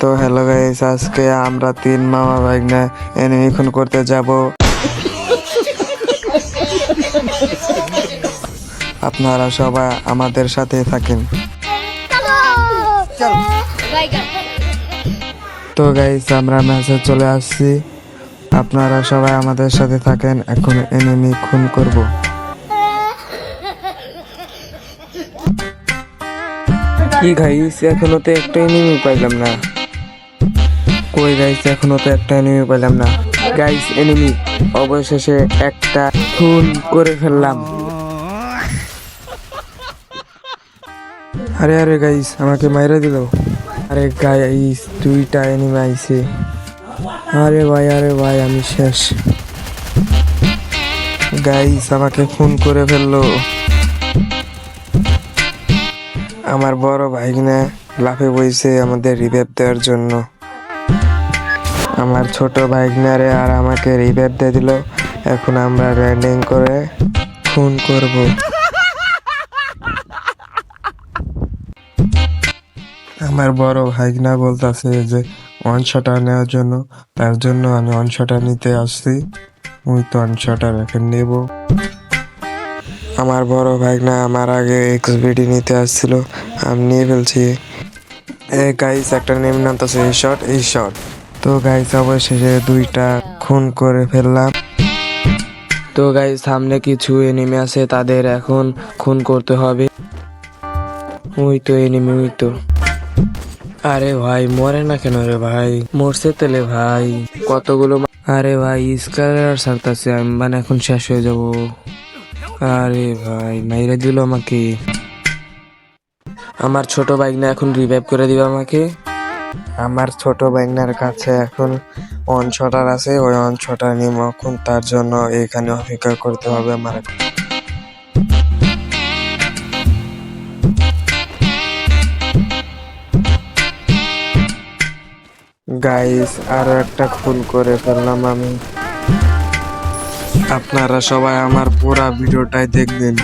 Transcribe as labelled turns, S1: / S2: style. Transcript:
S1: তো hello guys, আজকে আমরা তিন মামা ভাইগনা এনিমি খুন করতে যাব। আপনারা সবাই আমাদের সাথে থাকেন। তো গাইস, আমরা ম্যাচে চলে আসছি। আপনারা সবাই আমাদের সাথে থাকেন, এখন এনিমি খুন করব। কি গাইস, এখনো তো একটা এনিমি পাইলাম না। কই গাইস, এখনো তো একটা এনিমি পাইলাম না। গাইস, এনিমি অবশেষে একটা খুন করে ফেললাম। আরে আরে গাইস, আমাকে মাইরা দিল। আরে গাইস, দুইটা এনিমি আইছে। আরে ভাই আমি শেষ। গাইস, আমাকে খুন করে ফেললো। আমার বড় ভাইগনা লাফে বইছে আমাদের রিভাইভ দেওয়ার জন্য। আমার ছোট ভাইগনারে আর আমাকে রিভাইভ দিয়ে দিল। এখন আমরা র্যান্ডিং করে খুন করব। আমার বড় ভাইগনা বলতেছে যে ওয়ান শটার নেওয়ার জন্য, তার জন্য আমি ওয়ান শটার নিতে আসছি। ওই তো ওয়ান শটার এখন নেব। আমার বড় ভাইগনা আমার আগে এক্সবিডি নিতে আসছিল, আমি নিয়ে ফেলছি। গাইস, একটা নেম নামতেছে এই শট। তো গাইস, অবশেষে দুইটা খুন করে ফেললাম। তো গাইস, সামনে কিছু এনিমি আছে, তাদের এখন খুন করতে হবে। ওই তো এনিমি, ওই তো। আরে ভাই, মরে না কেন রে ভাই? মরছে তেলে ভাই কতগুলো। আরে ভাই, স্কালার সারতাছে, আমি মানে এখন শেষ হয়ে যাব। আরে ভাই, মাইরা দিল আমাকে। আমার ছোট ভাইগনা এখন রিভাইভ করে দিবে আমাকে। আমার ছোট ভাইগনার কাছে এখন ওয়ান শটার আছে, ওই ওয়ান শটার নিয়ে এখন তার জন্য এখানে অপেক্ষা করতে হবে আমার। গাইস, আরো একটা খুন করে ফেললাম আমি। আপনারা সবাই আমার পুরা ভিডিওটাই দেখবেন।